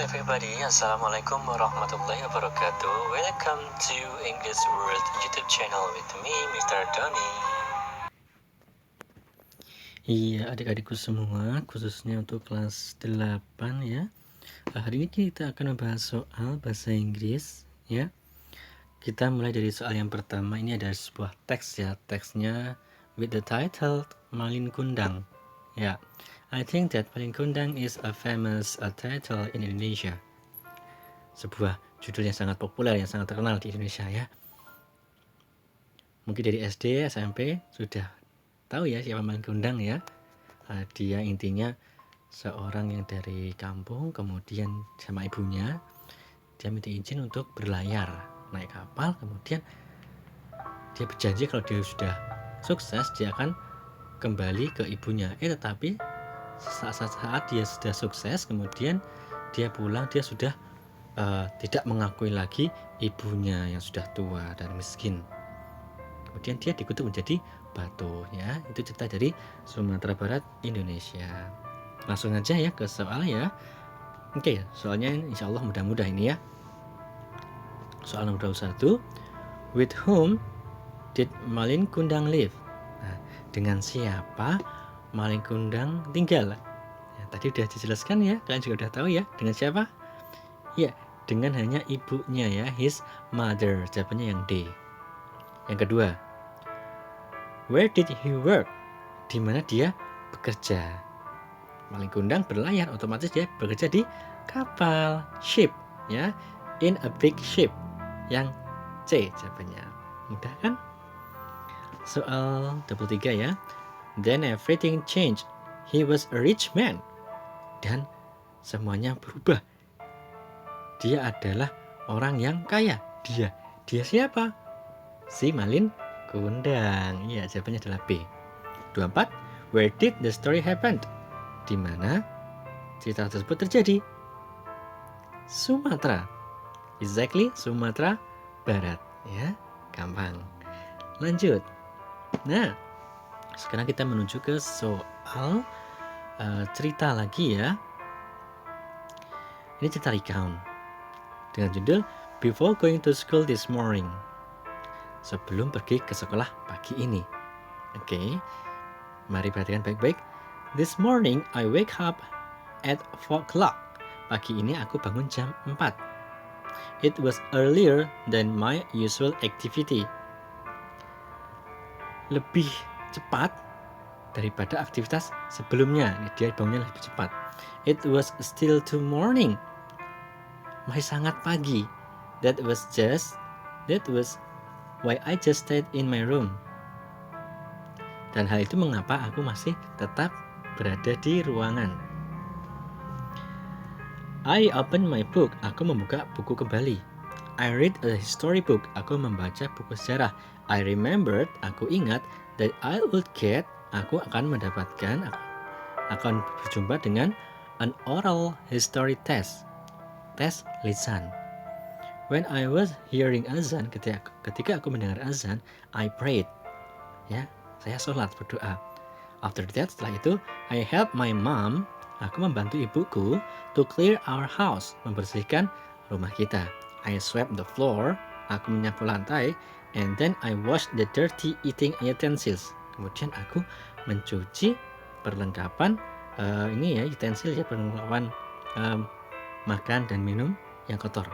everybody, Assalamualaikum warahmatullahi wabarakatuh. Welcome to English World YouTube channel with me, Mr. Donny. Iya, adik-adikku semua, khususnya untuk kelas 8 ya. Hari ini kita akan membahas soal bahasa Inggris ya. Kita mulai dari soal yang pertama. Ini ada sebuah teks ya. Teksnya with the title Malin Kundang. Ya. I think that Malin Kundang is a famous title in Indonesia. Sebuah judul yang sangat populer, yang sangat terkenal di Indonesia ya. Mungkin dari SD, SMP sudah tahu ya siapa Malin Kundang ya. Dia intinya seorang yang dari kampung, kemudian sama ibunya dia minta izin untuk berlayar naik kapal, kemudian dia berjanji kalau dia sudah sukses dia akan kembali ke ibunya. Tetapi saat dia sudah sukses, kemudian dia pulang, dia sudah tidak mengakui lagi ibunya yang sudah tua dan miskin. Kemudian dia dikutuk menjadi batu ya. Itu cerita dari Sumatera Barat, Indonesia. Langsung aja ya ke soal ya. Oke, soalnya insya Allah mudah-mudah ini ya. Soal nomor 21. With whom did Malin Kundang live? Nah, dengan siapa Malin Kundang tinggal? Ya, tadi udah dijelaskan ya, kalian juga udah tahu ya. Dengan siapa? Ya, dengan hanya ibunya ya, his mother. Jawabannya yang D. Yang kedua, where did he work? Di mana dia bekerja? Malin Kundang berlayar, otomatis dia bekerja di kapal, ship ya, in a big ship. Yang C jawabannya. Mudah kan? Soal 23 ya. Then everything changed. He was a rich man. Dan semuanya berubah. Dia adalah orang yang kaya. Dia siapa? Si Malin Kundang. Iya, jawabannya adalah B. 24. Where did the story happen? Di mana cerita tersebut terjadi? Sumatera. Exactly, Sumatera Barat. Ya, gampang. Lanjut. Nah, sekarang kita menuju ke soal cerita lagi ya. Ini cerita recount dengan judul Before Going to School This Morning. Sebelum pergi ke sekolah pagi ini. Oke, mari perhatikan baik-baik. This morning I wake up at 4 o'clock. Pagi ini aku bangun jam 4. It was earlier than my usual activity. Lebih cepat daripada aktivitas sebelumnya. Dia bangunnya lebih cepat. It was still too morning. Masih sangat pagi. That was why I just stayed in my room. Dan hal itu mengapa aku masih tetap berada di ruangan. I opened my book. Aku membuka buku kembali. I read a history book. Aku membaca buku sejarah. I remembered. Aku ingat that I would get. Aku akan mendapatkan. Akan berjumpa dengan an oral history test. Tes lisan. When I was hearing azan, ketika aku mendengar azan, I prayed. Ya, saya sholat berdoa. After that, setelah itu, I helped my mom. Aku membantu ibuku to clear our house, membersihkan rumah kita. I swept the floor. Aku menyapu lantai. And then I washed the dirty eating utensils. Kemudian aku mencuci perlengkapan ini ya, utensil ya, perlengkapan makan dan minum yang kotor.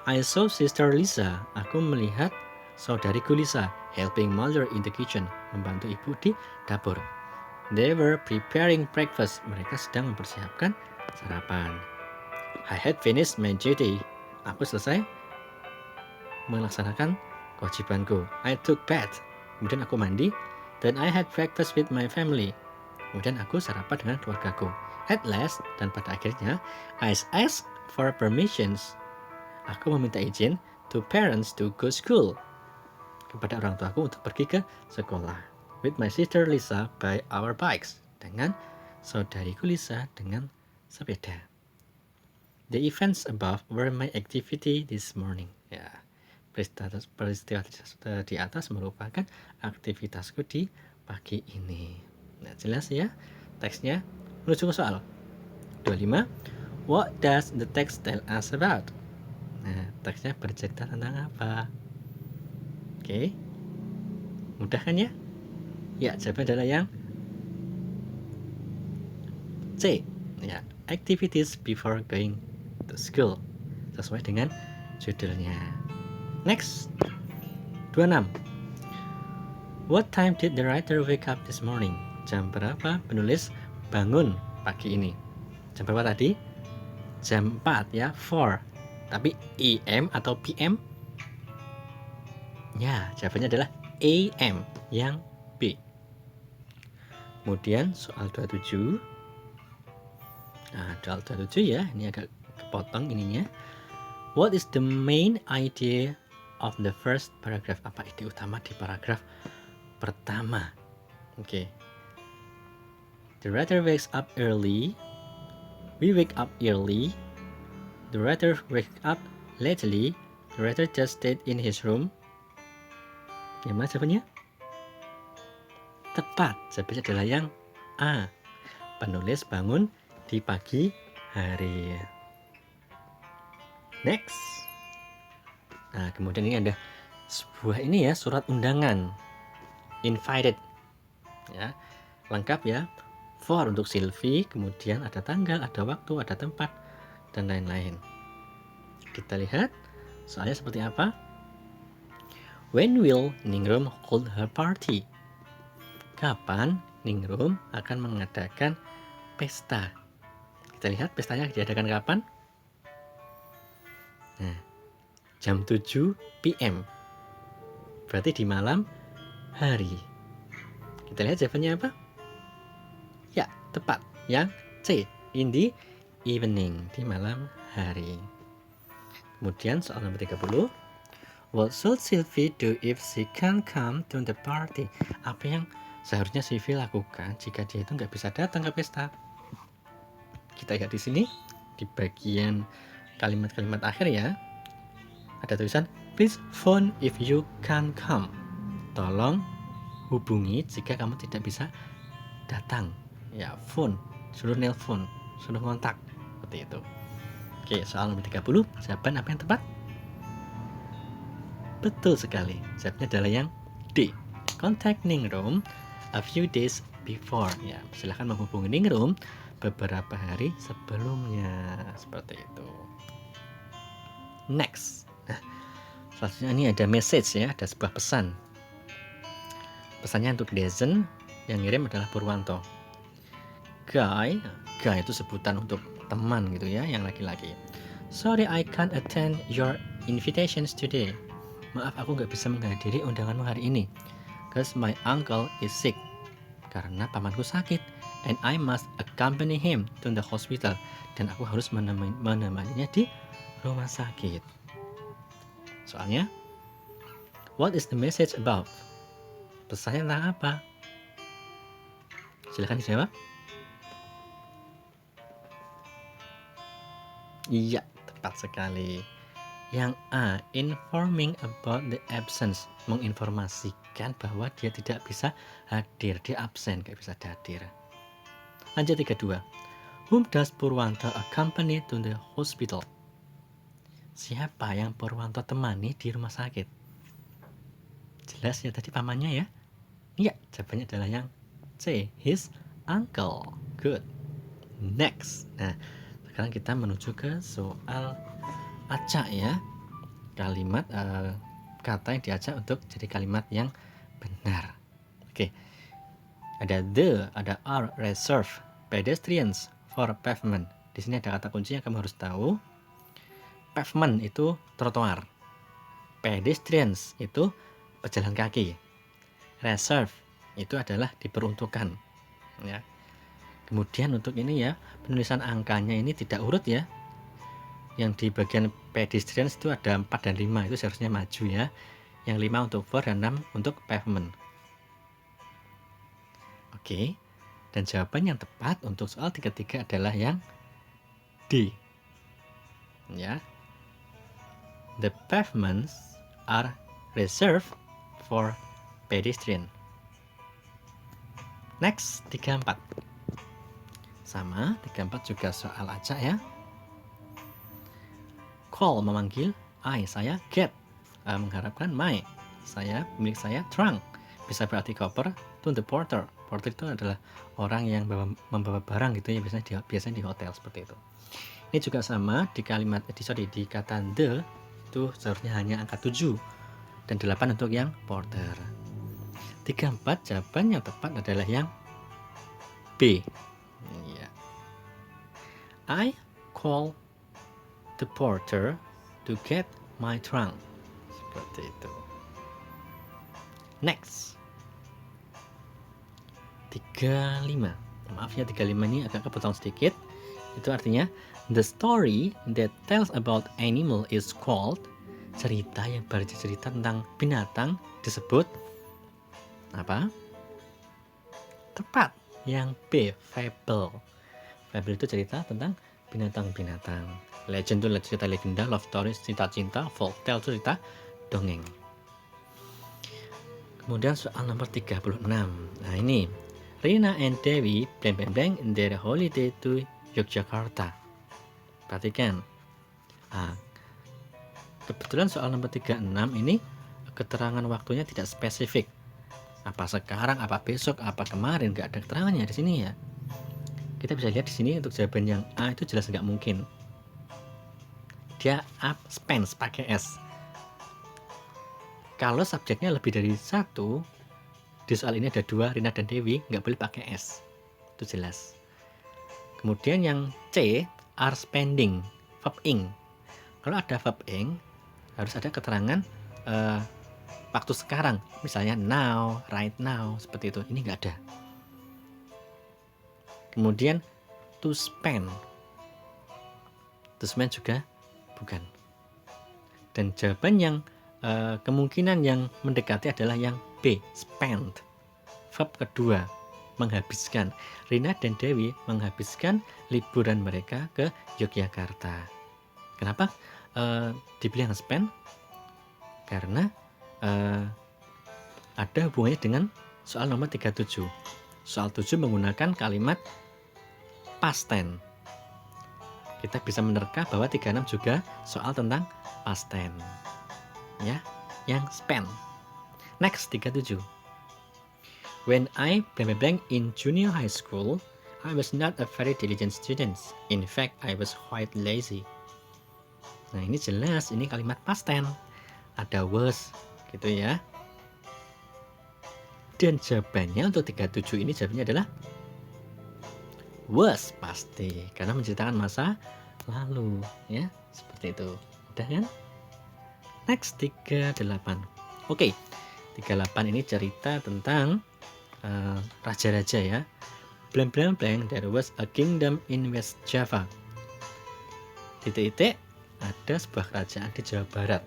I saw Sister Lisa. Aku melihat saudariku Lisa helping mother in the kitchen, membantu ibu di dapur. They were preparing breakfast. Mereka sedang mempersiapkan sarapan. I had finished my duty. Aku selesai melaksanakan kewajibanku. I took bath. Kemudian aku mandi. Then I had breakfast with my family. Kemudian aku sarapan dengan keluargaku. At last, dan pada akhirnya, I asked for permissions. Aku meminta izin to parents to go school. Kepada orang tuaku untuk pergi ke sekolah. With my sister Lisa by our bikes. Dengan saudariku Lisa dengan sepeda. The events above were my activity this morning. Ya, peristiwa di atas merupakan aktivitasku di pagi ini. Nah, jelas ya teksnya. Menuju ke soal 25. What does the text tell us about? Nah, teksnya bercerita tentang apa? Oke, mudah kan ya? Ya, jawabannya adalah yang C. Ya, activities before going to school. Sesuai dengan judulnya. Next, 26. What time did the writer wake up this morning? Jam berapa penulis bangun pagi ini? Jam berapa tadi? Jam 4 ya, 4. Tapi AM atau PM? Ya, jawabannya adalah AM, yang B. Kemudian soal 27. Nah, soal 27 ya, ini agak kepotong ininya. What is the main idea of the first paragraph? Apa ide utama di paragraf pertama? Oke. The writer wakes up early. We wake up early. The writer wakes up lately. The writer just stayed in his room. Yang mana jawabannya? Tepat. Jawabannya adalah yang A. Penulis bangun di pagi hari. Next. Nah, kemudian ini ada sebuah ini ya, surat undangan. Invited. Ya. Lengkap ya. For untuk Sylvie, kemudian ada tanggal, ada waktu, ada tempat, dan lain-lain. Kita lihat soalnya seperti apa. When will Ningrum hold her party? Kapan Ningrum akan mengadakan pesta? Kita lihat pestanya diadakan kapan? Nah, jam 7 PM. Berarti di malam hari. Kita lihat jawabannya apa? Ya, tepat. Yang C, in the evening, di malam hari. Kemudian soal nomor 30. What should Sylvie do if she can't come to the party? Apa yang seharusnya Sylvie lakukan jika dia itu nggak bisa datang ke pesta? Kita lihat di sini di bagian kalimat-kalimat akhir ya. Ada tulisan please phone if you can't come. Tolong hubungi jika kamu tidak bisa datang. Ya, phone, suruh nelpon, suruh kontak seperti itu. Oke, soal nomor 30, jawaban apa yang tepat? Betul sekali. Jawabannya adalah yang D. Contact Ningrum a few days before. Ya, silahkan menghubungi Ningrum beberapa hari sebelumnya. Seperti itu. Next. Nah, selanjutnya ini ada message ya, ada sebuah pesan. Pesannya untuk Dezen, yang ngirim adalah Purwanto. Guy itu sebutan untuk teman gitu ya, yang laki-laki. Sorry I can't attend your invitations today. Maaf, aku nggak bisa menghadiri undanganmu hari ini. Cause my uncle is sick. Karena pamanku sakit. And I must accompany him to the hospital. Dan aku harus menemaninya di rumah sakit. Soalnya, what is the message about? Pesannya tentang apa? Silahkan dijawab. Iya, tepat sekali. Yang A, informing about the absence, menginformasikan bahwa dia tidak bisa hadir, dia absen, gak bisa hadir. Lanjut 32. Whom does Purwanto accompany to the hospital? Siapa yang Purwanto temani di rumah sakit? Jelas ya tadi pamannya ya? Iya, jawabannya adalah yang C, his uncle. Good. Next. Nah, sekarang kita menuju ke soal acak ya, kalimat kata yang diacak untuk jadi kalimat yang benar. Oke, ada the, ada are reserved pedestrians for pavement. Di sini ada kata kunci yang kamu harus tahu. Pavement itu trotoar, pedestrians itu pejalan kaki, reserve itu adalah diperuntukkan. Ya. Kemudian untuk ini ya, penulisan angkanya ini tidak urut ya. Yang di bagian pedestrians itu ada 4 dan 5, itu seharusnya maju ya. Yang 5 untuk for dan 6 untuk pavement. Oke. Dan jawaban yang tepat untuk soal 33 adalah yang D. Ya. The pavements are reserved for pedestrian. Next, 34. Sama, 34 juga soal acak ya. call memanggil, saya get mengharapkan, my milik saya trunk bisa berarti koper, to the porter. Porter itu adalah orang yang membawa barang gitu ya, biasanya di hotel seperti itu. Ini juga sama di kalimat di kata the itu seharusnya hanya angka 7 dan 8 untuk yang porter. 34 jawaban yang tepat adalah yang B. Ya. I call the porter to get my trunk. Seperti itu. Next. 35. Maaf ya, 35 ini agak kepotong sedikit. Itu artinya the story that tells about animal is called, cerita yang bercerita tentang binatang disebut apa? Tepat, yang B, fable. Fable itu cerita tentang binatang-binatang. Legend itu cerita legenda, love story cerita cinta, folktale itu cerita dongeng. Kemudian soal nomor 36. Nah ini, Rina and Dewi blank in their holiday to Yogyakarta. Perhatikan. Kebetulan soal nomor 36 ini keterangan waktunya tidak spesifik. Apa sekarang, apa besok, apa kemarin, nggak ada keterangannya di sini ya. Kita bisa lihat di sini untuk jawaban yang A itu jelas nggak mungkin. Dia spends pakai S. Kalau subjeknya lebih dari satu, di soal ini ada 2, Rina dan Dewi, nggak boleh pakai S. Itu jelas. Kemudian yang C, are spending, verb ing. Kalau ada verb ing, harus ada keterangan waktu sekarang, misalnya now, right now, seperti itu. Ini nggak ada. Kemudian to spend juga bukan. Dan jawaban yang kemungkinan yang mendekati adalah yang B, spend. Verb kedua, menghabiskan. Rina dan Dewi menghabiskan liburan mereka ke Yogyakarta. Kenapa dipilih yang spend? Karena ada hubungannya dengan soal nomor 37. Soal 7 menggunakan kalimat past tense. Kita bisa menerka bahwa 36 juga soal tentang past tense. Ya, yang spend. Next, 37. When I blank in junior high school, I was not a very diligent student. In fact, I was quite lazy. Nah, ini jelas, ini kalimat past tense. Ada was, gitu ya. Dan jawabannya untuk 37 ini jawabannya adalah was, pasti. Karena menceritakan masa lalu, ya. Seperti itu. Udah kan? Next, 38. Oke, 38 ini cerita tentang raja-raja ya. Blank, there was a kingdom in West Java. Titik-titik, ada sebuah kerajaan di Jawa Barat.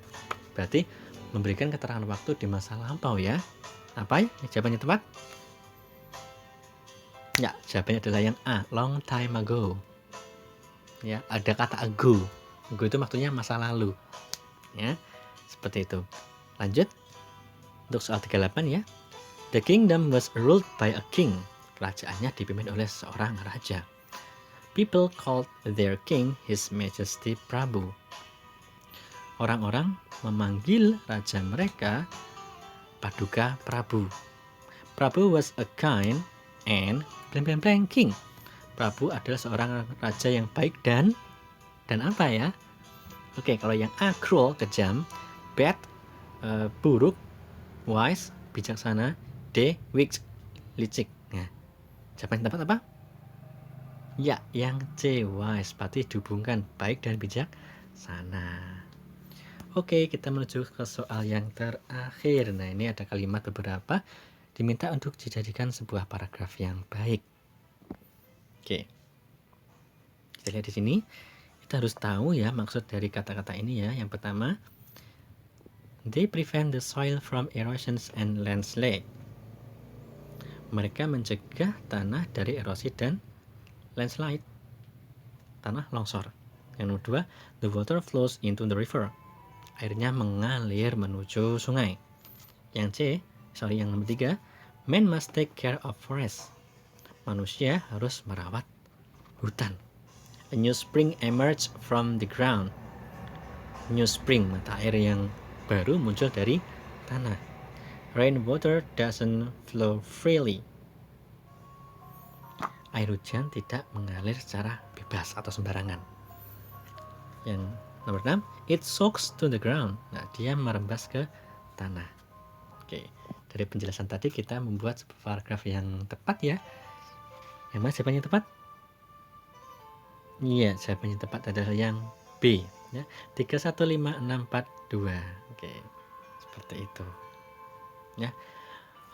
Berarti memberikan keterangan waktu di masa lampau ya. Apa ya jawabannya tepat? Ya, jawabannya adalah yang A, long time ago. Ya, ada kata ago. Ago itu maksudnya masa lalu. Ya, seperti itu. Lanjut. Untuk soal 38 ya. The kingdom was ruled by a king. Kerajaannya dipimpin oleh seorang raja. People called their king His Majesty Prabu. Orang-orang memanggil raja mereka Paduka Prabu. Prabu was a kind and king. Prabu adalah seorang raja yang baik dan apa ya? Oke, kalau yang A, cruel, kejam. Bad, buruk. Wise, bijaksana. D, weak, licik. Nah, jawaban yang tepat apa? Ya, yang C, wise. Berarti dihubungkan baik dan bijaksana. Oke, kita menuju ke soal yang terakhir. Nah, ini ada kalimat beberapa diminta untuk dijadikan sebuah paragraf yang baik. Oke. Kita lihat di sini. Kita harus tahu ya maksud dari kata-kata ini ya. Yang pertama, they prevent the soil from erosions and landslide. Mereka mencegah tanah dari erosi dan landslide. Tanah longsor. Yang kedua, the water flows into the river. Airnya mengalir menuju sungai. Yang nomor 3, man must take care of forest. Manusia harus merawat hutan. A new spring emerged from the ground. new spring, mata air yang baru muncul dari tanah. Rainwater doesn't flow freely. Air hujan tidak mengalir secara bebas atau sembarangan. Yang nomor 6, it soaks to the ground. Nah, dia merembas ke tanah. Oke, dari penjelasan tadi kita membuat sebuah paragraf yang tepat ya. Yang mana jawabannya tepat? Iya, jawabannya tepat adalah yang B ya. 315642. Oke. Seperti itu. Ya.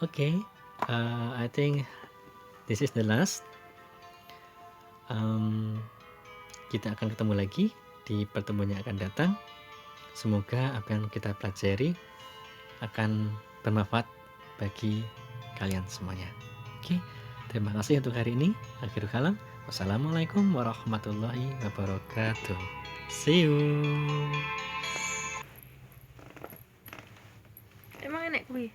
Oke. I think this is the last. Kita akan ketemu lagi di pertemuan yang akan datang. Semoga apa yang kita pelajari akan bermanfaat bagi kalian semuanya. Oke. Terima kasih untuk hari ini. Akhirul kalam. Wassalamualaikum warahmatullahi wabarakatuh. See you. Emang enek kuwi.